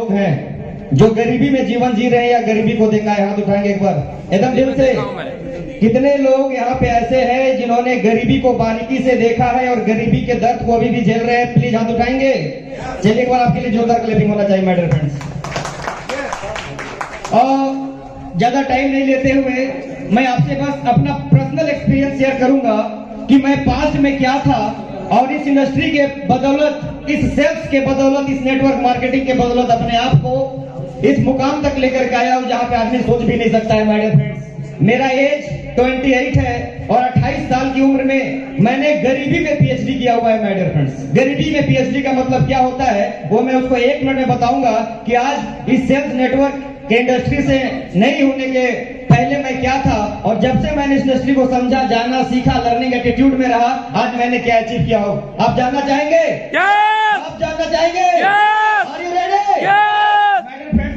लोग हैं जो गरीबी में जीवन जी रहे हैं या गरीबी को देखा है? हाथ उठाएंगे एक बार एकदम दिल से। कितने लोग यहाँ पे ऐसे हैं जिन्होंने गरीबी को बारीकी से देखा है और गरीबी के दर्द को अभी भी झेल रहे हैं? प्लीज हाथ उठाएंगे। चलिए एक बार आपके लिए जोरदार क्लैपिंग होना चाहिए माय डियर फ्रेंड्स। और ज्यादा टाइम नहीं लेते हुए मैं आपसे बस अपना पर्सनल एक्सपीरियंस शेयर करूंगा कि मैं पास्ट में क्या था और इस इंडस्ट्री के बदौलत, इस सेल्स के बदौलत, इस नेटवर्क मार्केटिंग के बदौलत अपने आप को इस मुकाम तक लेकर के आया हूं जहां पे आदमी सोच भी नहीं सकता है। माय डियर फ्रेंड्स, मेरा एज 28 है और 28 साल की उम्र में मैंने गरीबी में पीएचडी किया हुआ है। माय डियर फ्रेंड्स, गरीबी में पीएचडी का मतलब क्या होता है वो मैं उसको 1 मिनट में बताऊंगा कि आज इस सेल्स नेटवर्क के इंडस्ट्री से नहीं होने के पहले मैं क्या था और जब से मैंने इस इंडस्ट्री को समझा, जाना, सीखा, लर्निंग एटीट्यूड में रहा, आज मैंने क्या अचीव किया हो। आप जानना चाहेंगे? आप जानना चाहेंगे? Are you ready?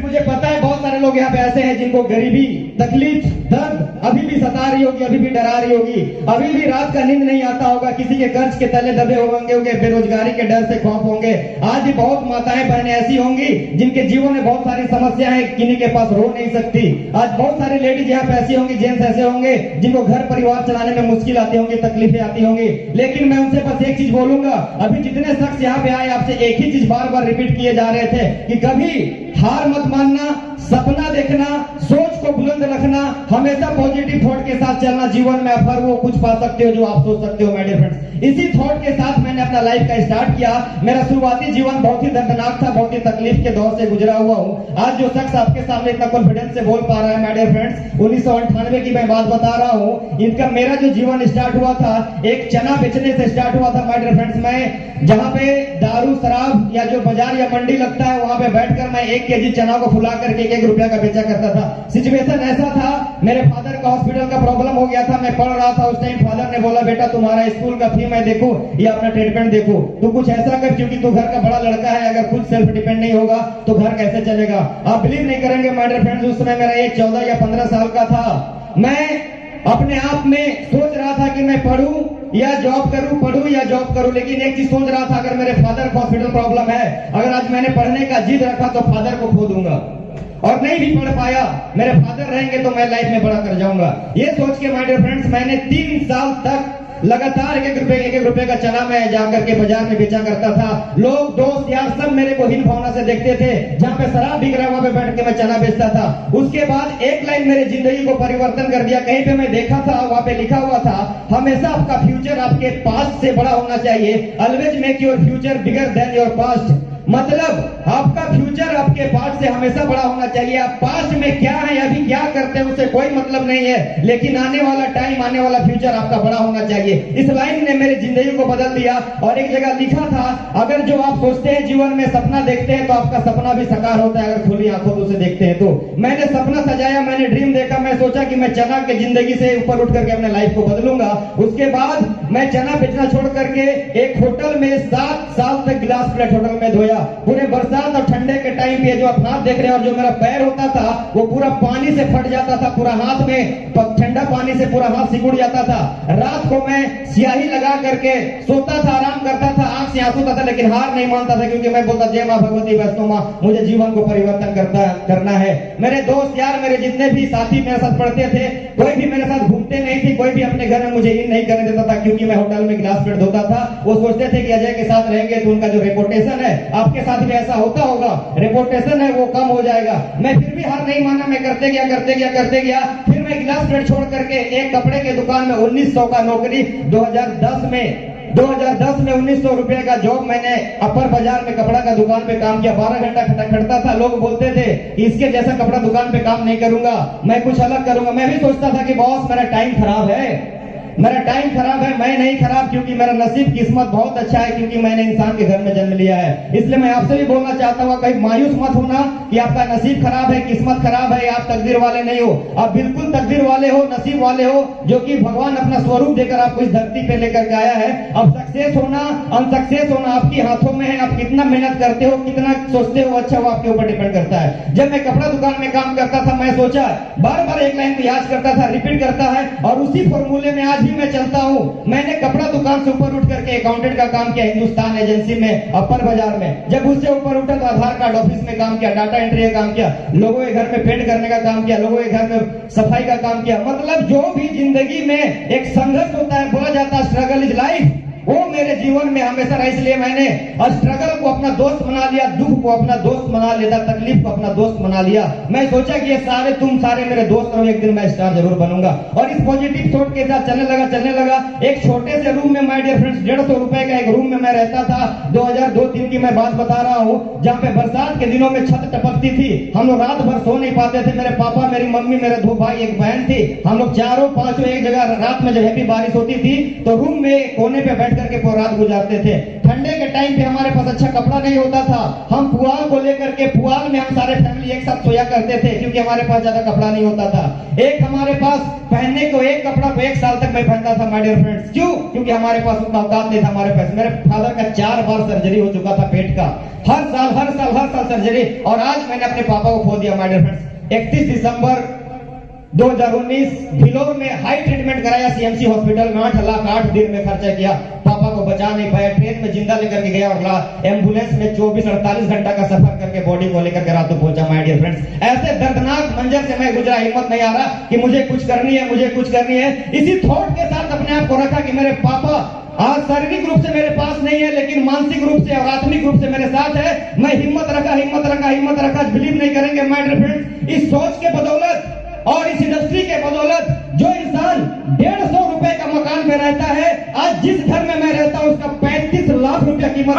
मुझे पता है बहुत सारे लोग यहाँ पे ऐसे हैं जिनको गरीबी, तकलीफ, दर्द अभी भी सता रही होगी, अभी भी डरा रही होगी, अभी भी रात का नींद नहीं आता होगा, किसी के कर्ज के तले दबे होंगे, बेरोजगारी के डर से खौफ होंगे। आज भी बहुत माताएं बहनें ऐसी होंगी जिनके जीवन में बहुत सारी समस्या है, किन्हीं के पास रो नहीं सकती। आज बहुत सारी लेडीज यहाँ पे ऐसी होंगी, जेंट्स ऐसे होंगे जिनको घर परिवार चलाने में मुश्किल आती होंगी, तकलीफें आती होंगी। लेकिन मैं उनसे बस एक चीज बोलूंगा, अभी जितने शख्स यहाँ पे आए आपसे एक ही चीज बार बार रिपीट किए जा रहे थे कि कभी हार मत मानना, सपना देखना, सोच को बुलंद रखना, हमेशा पॉजिटिव थॉट के साथ चलना। जीवन में आप हर वो कुछ पा सकते हो जो आप सोच सकते हो। माय डियर फ्रेंड्स, इसी थॉट के साथ मैंने अपना लाइफ का स्टार्ट किया। मेरा शुरुआती जीवन बहुत ही दर्दनाक था, बहुत ही तकलीफ के दौर से गुजरा हुआ हूँ। आज जो शख्स आपके सामने इतना कॉन्फिडेंस से बोल पा रहा है, माय डियर फ्रेंड्स, 1998 की मैं बात बता रहा हूँ। इनका मेरा जो जीवन स्टार्ट हुआ था एक चना बेचने से स्टार्ट हुआ था। माय डियर फ्रेंड्स, मैं जहाँ पे दारू, शराब या जो बाजार या मंडी लगता है वहां पे बैठकर मैं 1 केजी चना को फुला करके 1 रुपया का बेचा करता था। सिचुएशन ऐसा था, मेरे फादर का हॉस्पिटल का प्रॉब्लम हो गया था, मैं पढ़ रहा था उस टाइम। फादर ने बोला, बेटा तुम्हारा स्कूल का फी मैं देखूं या अपना ट्रीटमेंट देखूं, तू कुछ ऐसा कर क्योंकि तू घर का बड़ा लड़का है, अगर खुद सेल्फ डिपेंड नहीं होगा तो घर कैसे चलेगा। आप बिलीव नहीं करेंगे माय डियर फ्रेंड्स, उस समय मेरा एज 14 या 15 साल का था। मैं अपने आप में सोच रहा था कि मैं पढ़ूं या जॉब करूं, पढ़ूं या जॉब करूं, लेकिन एक चीज सोच रहा था, अगर मेरे फादर को हॉस्पिटल प्रॉब्लम है, अगर आज मैंने पढ़ने का जिद रखा तो फादर को खो दूंगा और नहीं भी पढ़ पाया, मेरे फादर रहेंगे तो मैं लाइफ में बड़ा कर जाऊंगा। ये सोच के माय डियर फ्रेंड्स मैंने 3 साल तक लगातार 1 रुपए का चना मैं जाकर के बाजार में बेचा करता था। लोग, दोस्त यार सब मेरे को हीन भावना से देखते थे। जहाँ पे शराब बिक रहा है वहां पे बैठ के मैं चना बेचता था। उसके बाद एक लाइन मेरी जिंदगी को परिवर्तन कर दिया। कहीं पे मैं देखा था, वहां पे लिखा हुआ था, हमेशा आपका फ्यूचर आपके पास्ट से बड़ा होना चाहिए। Always make your future bigger than your past. मतलब आपका फ्यूचर आपके पास्ट से हमेशा बड़ा होना चाहिए। आप पास्ट में क्या है, अभी क्या करते हैं, उससे कोई मतलब नहीं है, लेकिन आने वाला टाइम, आने वाला फ्यूचर आपका बड़ा होना चाहिए। इस लाइन ने मेरी जिंदगी को बदल दिया। और एक जगह लिखा था, अगर जो आप सोचते हैं जीवन में, सपना देखते हैं, तो आपका सपना भी साकार होता है अगर खुली आंखों से उसे देखते हैं तो। मैंने सपना सजाया, मैंने ड्रीम देखा, मैं सोचा कि मैं चना के जिंदगी से ऊपर उठ करके अपने लाइफ को बदलूंगा। उसके बाद मैं चना बेचना छोड़ करके एक होटल में 7 साल तक गिलास प्लेट होटल में धोया। पूरे बरसात और ठंडे के टाइम पे जो आप हाथ देख रहे हैं और जो मेरा पैर होता था वो पूरा पानी से फट जाता था, पूरा हाथ में ठंडा पानी से पूरा हाथ सिकुड़ जाता था। रात को मैं स्याही लगा करके सोता था, आराम करता था, आंख से आंसू आता था, लेकिन हार नहीं मानता था, क्योंकि मैं बोलता, जय मां भगवती वैष्णो मां, मुझे जीवन को परिवर्तन करना है। मेरे दोस्त यार, मेरे जितने भी साथी मेरे साथ पढ़ते थे, कोई भी मेरे साथ घूमते नहीं थे, कोई भी अपने घर में मुझे इन नहीं करने देता था, क्योंकि मैं होटल में गिलास प्लेट धोता था। वो सोचते थे कि अजय के साथ रहेंगे तो उनका जो रेपुटेशन है, आपके साथ भी ऐसा होता होगा, रेपुटेशन है वो कम हो जाएगा। मैं फिर भी हार नहीं माना, मैं करते गया। फिर मैं गिलास प्लेट छोड़ करके एक कपड़े के दुकान में 1900 का नौकरी 2010 में 1900 रुपए का जॉब मैंने अपर बाजार में कपड़ा का दुकान पे काम किया। 12 घंटा खटता था। लोग बोलते थे इसके जैसा कपड़ा दुकान पे काम नहीं करूंगा, मैं कुछ अलग करूंगा। मैं भी सोचता था कि बॉस मेरा टाइम खराब है, मैं नहीं खराब, क्योंकि मेरा नसीब, किस्मत बहुत अच्छा है, क्योंकि मैंने इंसान के घर में जन्म लिया है। इसलिए मैं आपसे भी बोलना चाहता हूँ, कहीं मायूस मत होना कि आपका नसीब खराब है, किस्मत खराब है, आप तकदीर वाले नहीं हो। आप बिल्कुल तकदीर वाले हो, नसीब वाले हो, जो कि भगवान अपना स्वरूप देकर आपको इस धरती पे लेकर के आया है। अब सक्सेस होना अनसक्सेस होना आपके हाथों में है। आप कितना मेहनत करते हो, कितना सोचते हो अच्छा, वो आपके ऊपर डिपेंड करता है। जब मैं कपड़ा दुकान में काम करता था, मैं सोचा बार बार एक लाइन को याद करता था, रिपीट करता है, और उसी फॉर्मूले में आज भी मैं चलता हूँ। मैंने कपड़ा दुकान से ऊपर उठ करके अकाउंटेंट का काम किया हिंदुस्तान एजेंसी में, अपर बाजार में। जब उससे ऊपर उठा तो आधार कार्ड ऑफिस में काम किया, डाटा एंट्री का काम किया, लोगों के घर में पेंट करने का काम किया, लोगों के घर में सफाई का काम किया। मतलब जो भी जिंदगी में एक संघर्ष होता है, बोला जाता है स्ट्रगल इज लाइफ, वो मेरे जीवन में हमेशा रहा। इसलिए मैंने स्ट्रगल को अपना दोस्त बना लिया, दुख को अपना दोस्त बना लिया, तकलीफ को अपना दोस्त बना लिया। मैं सोचा कि ये सारे तुम सारे मेरे दोस्त रहो, एक दिन मैं स्टार जरूर बनूंगा। और इस पॉजिटिव थॉट के साथ चलने लगा। एक छोटे से रूम में माय डियर फ्रेंड्स, 150 रुपए का एक रूम में मैं रहता था। 2002-03 की मैं बात बता रहा हूँ, जहाँ पे बरसात के दिनों में छत टपकती थी। हम लोग रात भर सो नहीं पाते थे। मेरे पापा, मेरी मम्मी, मेरे 2 भाई, एक बहन थी। हम लोग चारों पांचों एक जगह, रात में जब हैवी बारिश होती थी तो रूम में कोने पे बैठ करके पूरी रात गुजारते थे। ठंडे के टाइम पे हमारे पास अच्छा कपड़ा नहीं होता था। हम पुआल को लेकर के, पुआल में हम सारे फैमिली एक साथ सोया करते थे, क्योंकि हमारे पास ज्यादा कपड़ा नहीं होता था। एक हमारे पास पहनने को एक कपड़ा को 1 साल तक मैं पहनता था माय डियर फ्रेंड्स। क्यों? क्योंकि हमारे पास उतना औकात नहीं था हमारे पास। मेरे फादर का 4 बार सर्जरी हो चुका था पेट का, हर साल सर्जरी। और आज मैंने अपने पापा को खो दिया माय डियर फ्रेंड्स। 31 दिसंबर 2019 भिलोर में हाई ट्रीटमेंट कराया सीएमसी हॉस्पिटल में। 8 लाख 8 दिन में खर्चा किया, पापा को बचा नहीं पाया। ट्रेन में जिंदा लेकर के गया और एम्बुलेंस में 24-48 घंटा का सफर करके बॉडी को लेकर के रात को पहुंचा माय डियर फ्रेंड्स। ऐसे दर्दनाक मंजर से मैं गुजरा। हिम्मत नहीं आ रहा कि मुझे कुछ करनी है, मुझे कुछ करनी है। इसी थॉट के साथ अपने आप को रखा कि मेरे पापा आज शारीरिक रूप से मेरे पास नहीं है, लेकिन मानसिक रूप से और आत्मिक रूप से मेरे साथ है। मैं हिम्मत रखा। बिलीव नहीं करेंगे माय डियर फ्रेंड्स, इस सोच के बदौलत और इस इंडस्ट्री के बदौलत जो इंसान 150 रुपए का मकान में रहता है, आज जिस घर में मैं रहता हूं उसका 35 लाख रुपया कीमत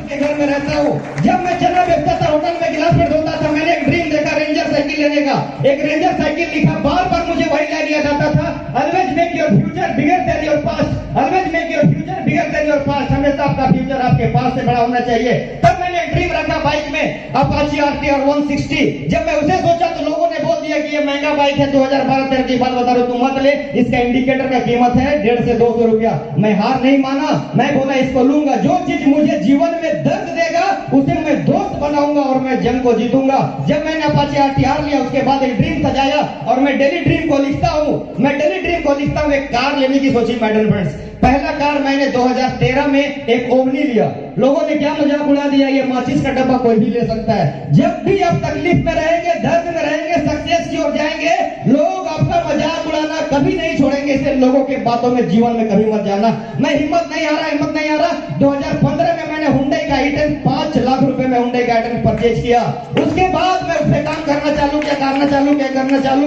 के घर में रहता हूं। जब मैं चना बेचता था, होटल में गिलास में धोता था, मैंने एक ड्रीम देखा रेंजर साइकिल लेने का। एक रेंजर साइकिल लिखा, बार बार मुझे वही लाइन लिया जाता था, always make your future bigger than your past, always make your future bigger than your past. हमेशा आपका फ्यूचर आपके पास से बड़ा होना चाहिए। तब मैंने एक ड्रीम रखा बाइक में, अपाची आरटी और 160। जब मैं उसे सोचा तो लोगों ने बोल दिया कि ये महंगा बाइक है, 2012-13 की बात बता रहा हूं, तू मत ले, इसका इंडिकेटर का कीमत है 150 से 200 रुपया। मैं हार नहीं माना, मैं बोला इसको लूंगा। जो चीज मुझे जीवन में दर्द देगा उसे मैं दोस्त बनाऊंगा और मैं जंग को जीतूंगा। जब मैंने अपाची आरटीआर लिया, उसके बाद एक ड्रीम सजाया और मैं डेली ड्रीम को लिखता हूं। एक कार लेने की सोची माय डियर फ्रेंड्स। पहला कार मैंने 2013 में एक ओमनी लिया। लोगों ने क्या मजाक उड़ा दिया, ये माचिस का डब्बा कोई भी ले सकता है। जब भी आप तकलीफ में रहेंगे, दर्द में रहेंगे, सक्सेस की ओर जाएंगे, लोग आपका मजाक उड़ाना कभी नहीं छोड़ेंगे। इसलिए लोगों के बातों में जीवन में कभी मत जाना। मैं हिम्मत नहीं आ रहा। 2015 में मैंने हुंडई का i10 5 लाख रुपए में हुंडई का i10 परचेज किया। उसके बाद मैं उस पर काम करना चालू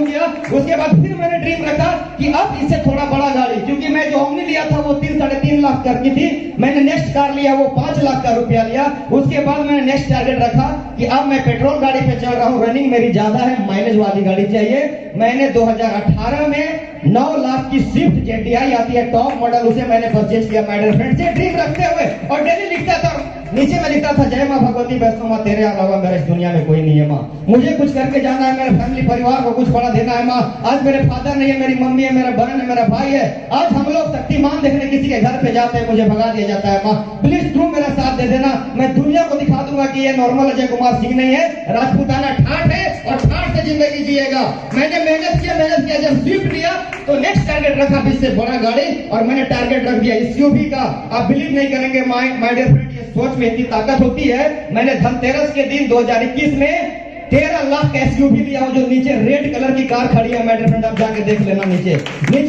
किया। उसके बाद फिर मैंने ड्रीम रखा कि अब इससे थोड़ा बड़ा गाड़ी, क्योंकि मैं जो ओमनी लिया था वो 3-3.5 लाख की थी। मैंने नेक्स्ट कार लिया, वो 5 लाख का रुपया लिया। उसके बाद मैंने नेक्स्ट टारगेट रखा कि अब मैं पेट्रोल गाड़ी पे चल रहा हूं, रनिंग मेरी ज्यादा है, माइलेज वाली गाड़ी चाहिए। मैंने 2018 में 9 लाख की स्विफ्ट जेटीआई आती है टॉप मॉडल, उसे मैंने परचेज किया माय डियर फ्रेंड्स। ये ड्रीम रखते हुए और डेली लिखता था, नीचे में लिखता था, जय मां भगवती वैष्णो मां, तेरे अलावा मेरे इस दुनिया में कोई नहीं है मां। मुझे कुछ करके जाना है, मेरे फैमिली परिवार को कुछ बड़ा देना है मां। आज मेरे फादर नहीं है, मेरी मम्मी है, मेरा बहन है, मेरा भाई है। आज हम लोग शक्तिमान देखने किसी के घर पे जाते हैं, मुझे भगा दिया जाता है मां। प्लीज तुम मेरा साथ दे देना। मैं दुनिया को दिखा दूंगा कि ये नॉर्मल अजय कुमार सिंह नहीं है, राजपूताना ठाठ है और ठाठ से जिंदगी जिएगा। मैंने मेहनत किया। जब स्विफ्ट लिया तो नेक्स्ट टारगेट रखा 20 से बड़ा गाड़ी, और मैंने टारगेट रख दिया एसयूवी का। आप बिलीव नहीं करेंगे माय डियर फ्रेंड, ये सोच में इतनी ताकत होती है। मैंने धनतेरस के दिन 2021 में 13 लाख का एसयूवी लिया हूं, जो नीचे रेड कलर की कार खड़ी है माय डियर फ्रेंड, आप जाके देख लेना। नीचे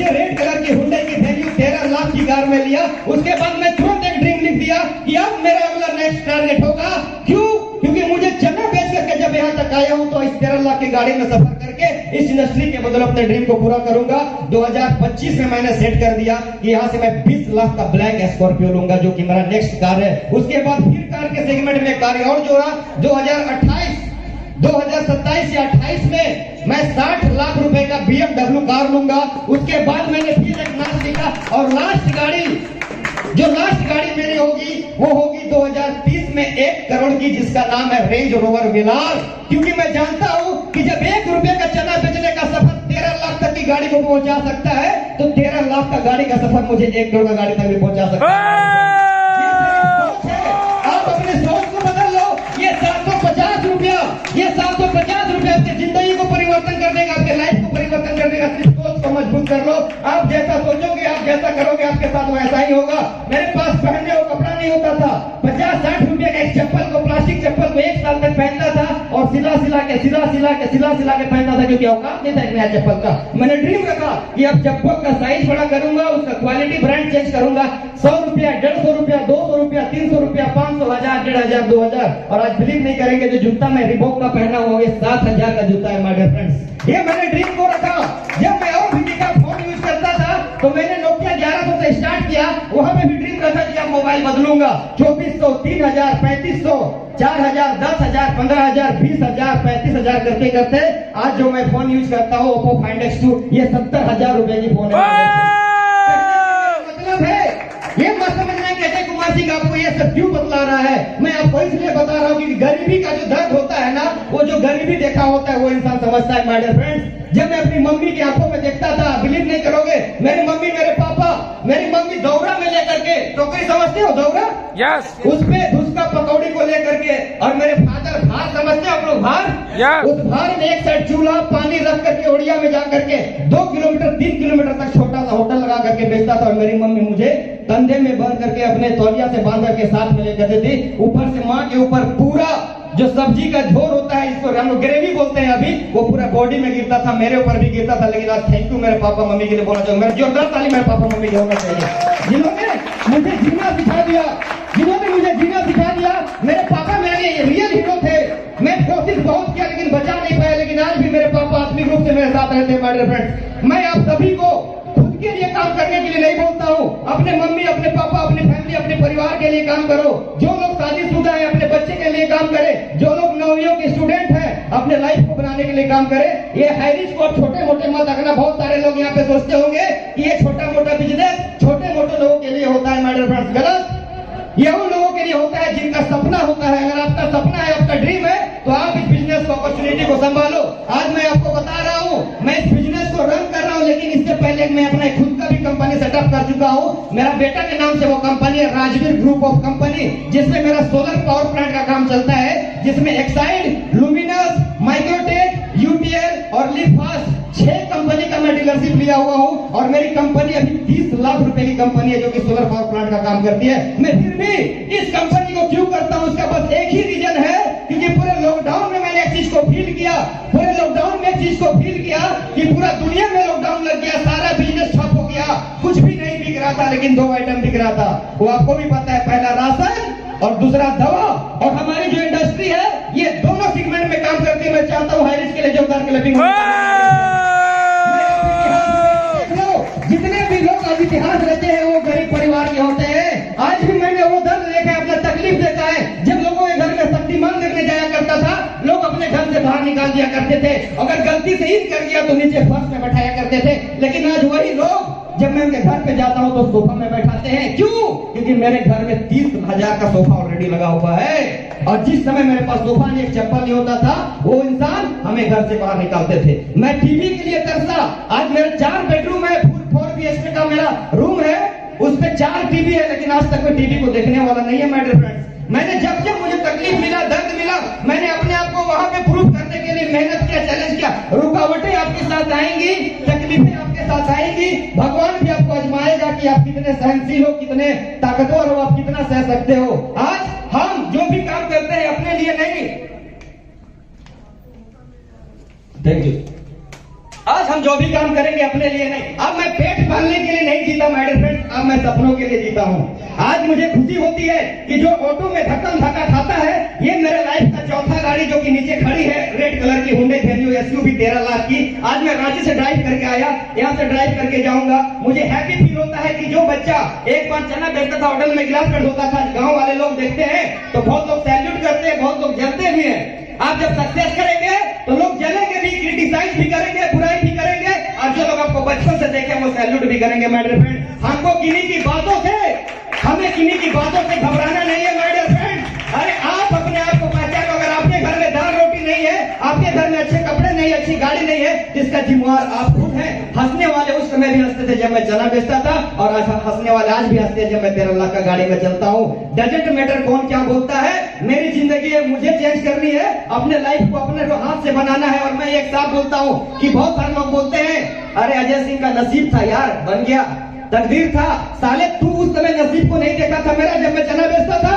रेड कलर की हुंडई की वैल्यू 13 लाख की कार में लिया। उसके बाद मैं तुरंत एक ड्रीम लिख दिया कि अब मेरा अगला नेक्स्ट टारगेट होगा। क्यों? क्योंकि मुझे चना बेच करके जब यहाँ तक आया हूं तो इस 13 लाख की गाड़ी में सफर करके इस इंडस्ट्री के बदले अपने ड्रीम को पूरा करूंगा। 2025 में मैंने सेट कर दिया कि यहाँ से मैं 20 लाख का ब्लैक स्कॉर्पियो लूंगा, जो कि मेरा नेक्स्ट कार है। उसके बाद फिर कार के सेगमेंट में कार और जोड़ा। 2027 या 28 में मैं 60 लाख रुपए का BMW कार लूंगा। उसके बाद मैंने फिर एक नाम लिखा, और लास्ट गाड़ी मेरी होगी वो होगी 2030 में 1 करोड़ की, जिसका नाम है रेंज रोवर वेलार। क्योंकि मैं जानता हूं कि जब 1 रुपए का चना बेचने का सफर 13 लाख तक की गाड़ी को पहुंचा सकता है तो 13 लाख का गाड़ी का सफर मुझे 1 करोड़ का गाड़ी तक भी पहुंचा सकता है। आप अपने सोच को बदल लो। ये 750 रुपया, ये 750 रुपया आपकी जिंदगी को परिवर्तन कर देगा, आपके लाइफ को परिवर्तन कर देगा। सिर्फ सोच को मजबूत कर लो। आप जैसा सोचोगे, आप जैसा करोगे, आपके साथ वैसा ही होगा। मेरे पास पहनने को कपड़ा नहीं होता था। 50-60 रुपए का एक चप्पल को, प्लास्टिक चप्पल को 1 साल तक पहनता था और सिला सिला के पहनता था, क्योंकि औकात नहीं था एक नया चप्पल का। मैंने ड्रीम रखा कि अब चप्पल का साइज बड़ा करूंगा, उसका क्वालिटी ब्रांड चेंज करूंगा। 100 रुपया, 150 रुपया, 200 रुपया, 300 रुपया, 500, 1000, 1500, 2000। और आज बिलीव नहीं करेंगे, जो जूता मैं रिबॉक का पहना हुआ, ये 7000 का जूता है माय डियर फ्रेंड्स। ये मैंने ड्रीम को रखा। जब मैं और भी का फोन यूज करता था तो मैंने नोकिया 1100 से स्टार्ट किया। वहां पे भी ड्रीम रखा कि अब मोबाइल बदलूंगा। 2400, 3000, 3500, 4000, 10000, 15000, 20000, 35000 करते करते आज जो मैं फोन यूज करता हूँ ओप्पो Find X2, ये 70,000 रुपए की फोन है। मतलब है ये मत समझना कि अजय कुमार सिंह आपको ये सब क्यों बतला रहा है। मैं आपको इसलिए बता रहा हूँ कि गरीबी का जो दर्द होता है ना, वो जो गरीबी देखा होता है वो इंसान समझता है माय डियर फ्रेंड्स। जब मैं अपनी मम्मी की आंखों में देखता था, बिलीव नहीं करोगे, मेरी मम्मी, मेरे पापा, मेरी मम्मी दौरा में लेकर के, टोकरी समझते हो दौरा? यस। उसपे धुसका पकौड़ी को लेकर के, और मेरे फादर भार समझते हो आप लोग, भार? उस भार में एक साइड चूल्हा पानी रख करके ओडिया में जाकर के 2 किलोमीटर 3 किलोमीटर तक छोटा सा होटल लगा करके बेचता था। और मेरी मम्मी मुझे कंधे में बांध करके अपने तौलिया से बांध करके साथ में लेकर देती। ऊपर से माँ के ऊपर पूरा जो सब्जी का झोर होता है, इसको हम लोग ग्रेवी बोलते हैं अभी, वो पूरा बॉडी में गिरता था, मेरे ऊपर भी गिरता था। लेकिन आज थैंक यू मेरे पापा मम्मी के लिए बोलना चाहूंगा। मेरे जोरदार ताली मेरे पापा मम्मी के होना चाहिए, जिन्होंने मुझे जीना सिखा दिया, जिन्होंने मुझे जीना सिखा दिया। मेरे पापा मेरे लिए रियल हीरो थे। मैं कोशिश बहुत किया लेकिन बचा नहीं पाया। लेकिन आज भी मेरे पापा आत्मिक रूप से मेरे साथ रहते हैं माय डियर फ्रेंड्स। मैं आप सभी को खुद के लिए काम करने के लिए नहीं बोलता हूँ। अपने मम्मी, अपने पापा, अपनी फैमिली, अपने परिवार के लिए काम करो। जो लोग शादीशुदा है अपने बच्चे के लिए काम करे। जो लोग नौवीं के स्टूडेंट हैं अपने लाइफ को बनाने के लिए काम करे। ये हाई रिस्क को छोटे मोटे मत रखना। बहुत सारे लोग यहाँ पे सोचते होंगे कि ये छोटा मोटा बिजनेस छोटे मोटे लोगों के लिए होता है माय डियर फ्रेंड्स। गलत। ये उन लोगों के लिए होता है जिनका सपना होता है। अगर आपका सपना है, आपका ड्रीम है, तो आप इस बिजनेस को, अपॉर्चुनिटी को संभालो। आज मैं आपको बता रहा हूँ, मैं इस बिजनेस को रन कर रहा हूँ, लेकिन इससे पहले मैं अपना खुद का भी कंपनी सेटअप कर चुका हूँ। मेरा बेटा के नाम से वो कंपनी है, राजवीर ग्रुप ऑफ कंपनी, जिसमें मेरा सोलर पावर प्लांट का काम चलता है, जिसमें एक्साइड, लुमिनस, माइक्रोटेक, यूटीएल और लिफास्ट 6 कंपनी का मैं डीलरशिप लिया हुआ हूँ। और मेरी कंपनी अभी 30 लाख रुपए की कंपनी है जो कि सोलर पावर प्लांट का काम करती है। मैं फिर भी इस कंपनी को क्यों करता हूँ, उसका बस एक ही रीजन है, क्योंकि पूरे लॉकडाउन में मैंने एक चीज को फील किया। पूरे लॉकडाउन में एक चीज को फील किया कि पूरा दुनिया में लॉकडाउन लग गया, सारा बिजनेस ठप हो गया, कुछ भी नहीं बिक रहा था, लेकिन 2 आइटम बिक रहा था। वो आपको भी पता है, पहला राशन और दूसरा दवा। और हमारी जो इंडस्ट्री है ये दोनों सेगमेंट में काम करती है। मैं चाहता हूँ हाई रिस्क के लिए जोरदार क्लैपिंग। जितने भी लोग आज इतिहास रचे हैं वो गरीब परिवार के होते हैं। आज भी मैंने वो दर्द देखा है, अपना तकलीफ देखा है। जब लोगों के घर में शक्तिमान देखने जाया करता था, लोग अपने घर से बाहर निकाल दिया करते थे। अगर गलती से ईद कर दिया तो नीचे फर्श में बैठाया करते थे। लेकिन आज वही लोग जब मैं उनके घर पे जाता हूँ तो सोफा में बैठाते हैं। क्यों? क्योंकि मेरे घर में 30,000 का सोफा ऑलरेडी लगा हुआ है। और जिस समय मेरे पास सोफा नहीं, एक चप्पल नहीं होता था, वो इंसान हमें घर से बाहर निकालते थे। मैं टीवी के लिए तरसा। आज मेरे 4 बेडरूम है, 4 BHK का मेरा रूम है, उसमें 4 टीवी है, लेकिन आज तक कोई टीवी को देखने वाला नहीं है माय डियर फ्रेंड्स। मैंने जब जब मुझे तकलीफ मिला, दर्द मिला, मैंने अपने आप को वहां पे प्रूफ करने के लिए मेहनत किया, चैलेंज किया। रुकावटें आपके साथ आएंगी, तकलीफें आपके साथ आएंगी, भगवान भी आपको आजमाएगा कि आप कितने सहनशील हो, कितने ताकतवर हो, आप कितना सह सकते हो। आज हम जो भी काम करते हैं अपने लिए नहीं, थैंक यू, आज हम जो भी काम करेंगे अपने लिए नहीं। अब मैं पेट पालने के लिए नहीं जीता माय डियर फ्रेंड्स, अब मैं सपनों के लिए जीता हूँ। आज मुझे खुशी होती है कि जो ऑटो में धक्कम धक्का खाता है, ये मेरे लाइफ का चौथा गाड़ी जो कि नीचे खड़ी है, रेड कलर की हुंडई वेन्यू SUV 13 लाख की। आज मैं रांची से ड्राइव करके आया, यहाँ से ड्राइव करके जाऊंगा। मुझे हैप्पी फील होता है कि जो बच्चा एक बार चना बेचता था, होटल में गिलास कर होता था, गाँव वाले लोग देखते हैं तो बहुत लोग सैल्यूट करते हैं, बहुत लोग जलते भी हैं। आप जब सक्सेस करेंगे तो लोग जलेंगे भी, क्रिटिसाइज भी करेंगे, बुराई भी करेंगे, और जो लोग आपको बचपन से देखे वो सैल्यूट भी करेंगे माय डियर फ्रेंड। हमको किन्हीं की बातों से, हमें किन्हीं की बातों से घबराना नहीं है माय डियर फ्रेंड। अरे आप अपने आप को पहचानो। अगर आपके घर में दाल रोटी नहीं है, आपके घर में अच्छे कपड़े नहीं, अच्छी गाड़ी नहीं है, जिसका जिम्मेवार आप खुद हैं। हंसने वाले उस समय भी हंसते थे जब मैं चना बेचता था, और आज हंसने वाले आज भी हंसते हैं जब मैं 13 लाख का गाड़ी में चलता हूँ। डजंट मैटर कौन क्या बोलता है, मेरी जिंदगी है, मुझे चेंज करनी है, अपने लाइफ को अपने हाथ से बनाना है। और मैं एक साथ बोलता हूँ कि बहुत सारे लोग बोलते हैं अरे अजय सिंह का नसीब था यार, बन गया, तकदीर था। साले तू उस समय नसीब को नहीं देखा था मेरा, जब मैं चना बेचता था।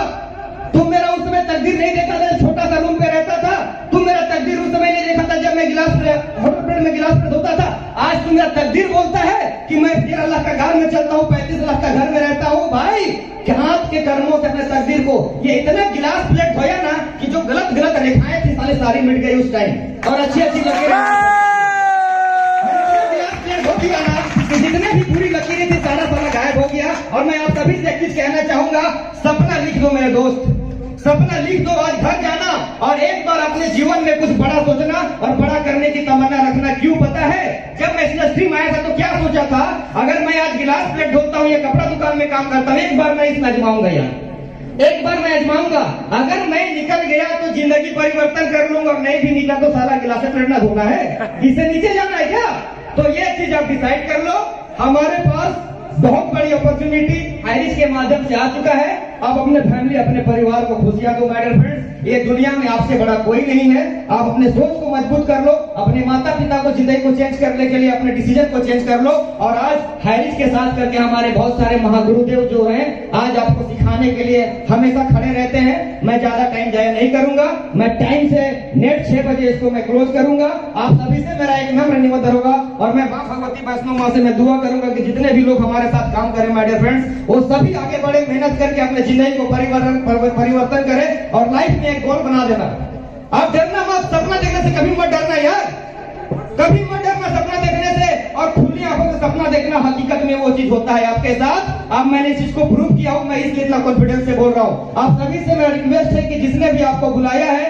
तुम मेरा उस समय तकदीर नहीं देखा था, छोटा सा रूम पे रहता था। तुम मेरा तकदीर उस समय नहीं देखा था जब मैं होटल में गिलास पे धोता था। आज तुम मेरा तकदीर बोलता है कि मैं 13 लाख का घर में चलता हूँ, 35 लाख का घर में रहता हूँ। भाई हाथ के कर्मों से अपने तकदीर को, ये इतना गिलास प्लेट धोया ना कि जो गलत गलत रेखाएं थी साले सारी मिट गई उस टाइम, और अच्छी अच्छी लकीरें जितने भी पूरी लकीरें थी सारा गायब हो गया। और मैं आप सभी से एक चीज कहना चाहूंगा, सपना लिख दो मेरे दोस्त, सपना लिख दो। आज घर जाना और एक बार अपने जीवन में कुछ बड़ा सोचना और बड़ा करने की तमन्ना रखना। क्यों पता है, जब मैं इस इंडस्ट्री में आया था तो क्या सोचा था, अगर मैं आज गिलास प्लेट धोता हूँ या कपड़ा दुकान में काम करता हूँ, एक बार मैं इसमें आजमाऊंगा यार, एक बार मैं आजमाऊंगा। अगर मैं निकल गया तो जिंदगी परिवर्तन कर लूंगा, और नहीं भी निकला तो सारा गिलास प्लेट ना धोना है, इससे नीचे जाना है क्या। तो ये चीज आप डिसाइड कर लो। हमारे पास बहुत बड़ी अपॉर्चुनिटी आयरिश के माध्यम से आ चुका है। आप अपने फैमिली, अपने परिवार को खुशियां दो माय डियर फ्रेंड्स। ये दुनिया में आपसे बड़ा कोई नहीं है। आप अपने सोच को मजबूत कर लो, अपने माता पिता को, जिंदगी को चेंज करने के लिए अपने डिसीजन को चेंज कर लो। और आज हैरिस के साथ करके हमारे बहुत सारे महागुरुदेव जो हैं आज आपको सिखाने के लिए हमेशा खड़े रहते हैं। मैं ज्यादा टाइम जाया नहीं करूंगा, मैं टाइम से नेट 6 बजे इसको मैं क्लोज करूंगा। आप सभी से मेरा एक नम्र निवेदन होगा, और मैं मां भगवती वैष्णो मां से मैं दुआ करूंगा कि जितने भी लोग हमारे साथ काम करें माय डियर फ्रेंड्स, वो सभी आगे बढ़े, मेहनत करके अपने जिंदगी को परिवर्तन करें और लाइफ में एक गोल बना देना। आप डरना मत, सपना देखने से कभी मत डरना यार, कभी मत डरना सपना देखने से। और खुली आंखों से सपना देखना हकीकत में वो चीज होता है आपके साथ। अब मैंने इस चीज को प्रूव किया हूं, मैं इसलिए इतना कॉन्फिडेंस से बोल रहा हूं। आप सभी से मेरा रिक्वेस्ट है कि जिसने भी आपको बुलाया है